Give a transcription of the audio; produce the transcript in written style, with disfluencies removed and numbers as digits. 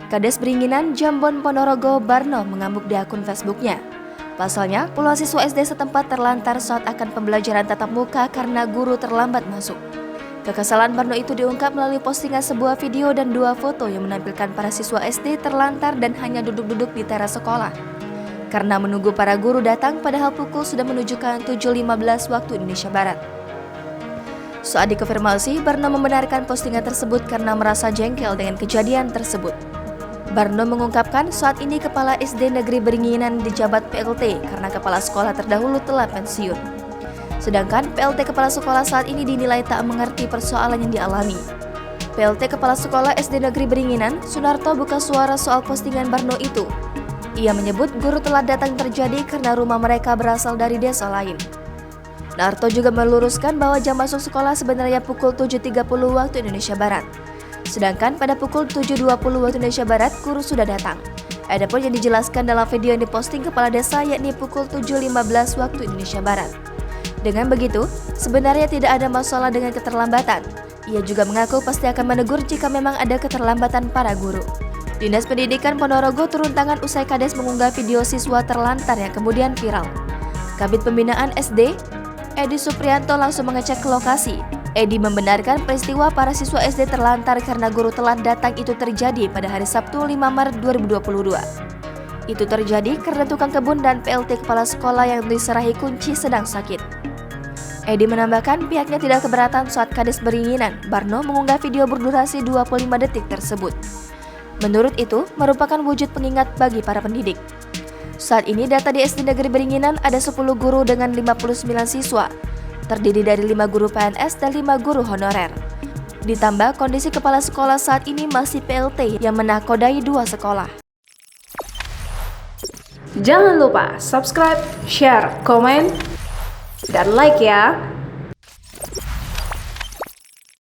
Kades Beringginan, Jambon, Ponorogo, Barno mengamuk di akun Facebooknya. Pasalnya, puluhan siswa SD setempat terlantar saat akan pembelajaran tatap muka karena guru terlambat masuk. Kekesalan Barno itu diungkap melalui postingan sebuah video dan dua foto yang menampilkan para siswa SD terlantar dan hanya duduk-duduk di teras sekolah. Karena menunggu para guru datang padahal pukul sudah menunjukkan 7.15 waktu Indonesia Barat. Saat dikonfirmasi, Barno membenarkan postingan tersebut karena merasa jengkel dengan kejadian tersebut. Barno mengungkapkan saat ini Kepala SD Negeri Beringginan dijabat PLT karena kepala sekolah terdahulu telah pensiun. Sedangkan PLT Kepala Sekolah saat ini dinilai tak mengerti persoalan yang dialami. PLT Kepala Sekolah SD Negeri Beringginan, Sunarto, buka suara soal postingan Barno itu. Ia menyebut guru telat datang terjadi karena rumah mereka berasal dari desa lain. Narto juga meluruskan bahwa jam masuk sekolah sebenarnya pukul 7.30 waktu Indonesia Barat. Sedangkan pada pukul 7.20 waktu Indonesia Barat, guru sudah datang. Adapun yang dijelaskan dalam video yang diposting kepala desa yakni pukul 7.15 waktu Indonesia Barat. Dengan begitu, sebenarnya tidak ada masalah dengan keterlambatan. Ia juga mengaku pasti akan menegur jika memang ada keterlambatan para guru. Dinas Pendidikan Ponorogo turun tangan usai Kades mengunggah video siswa terlantar yang kemudian viral. Kabid Pembinaan SD, Edi Suprianto langsung mengecek ke lokasi. Edi membenarkan peristiwa para siswa SD terlantar karena guru telat datang itu terjadi pada hari Sabtu 5 Maret 2022. Itu terjadi karena tukang kebun dan PLT kepala sekolah yang diserahi kunci sedang sakit. Edi menambahkan pihaknya tidak keberatan saat Kades Beringginan, Barno mengunggah video berdurasi 25 detik tersebut. Menurut itu, merupakan wujud pengingat bagi para pendidik. Saat ini data di SD Negeri Beringginan ada 10 guru dengan 59 siswa. Terdiri dari 5 guru PNS dan 5 guru honorer. Ditambah kondisi kepala sekolah saat ini masih PLT yang menakodai 2 sekolah. Jangan lupa subscribe, share, komen, dan like ya!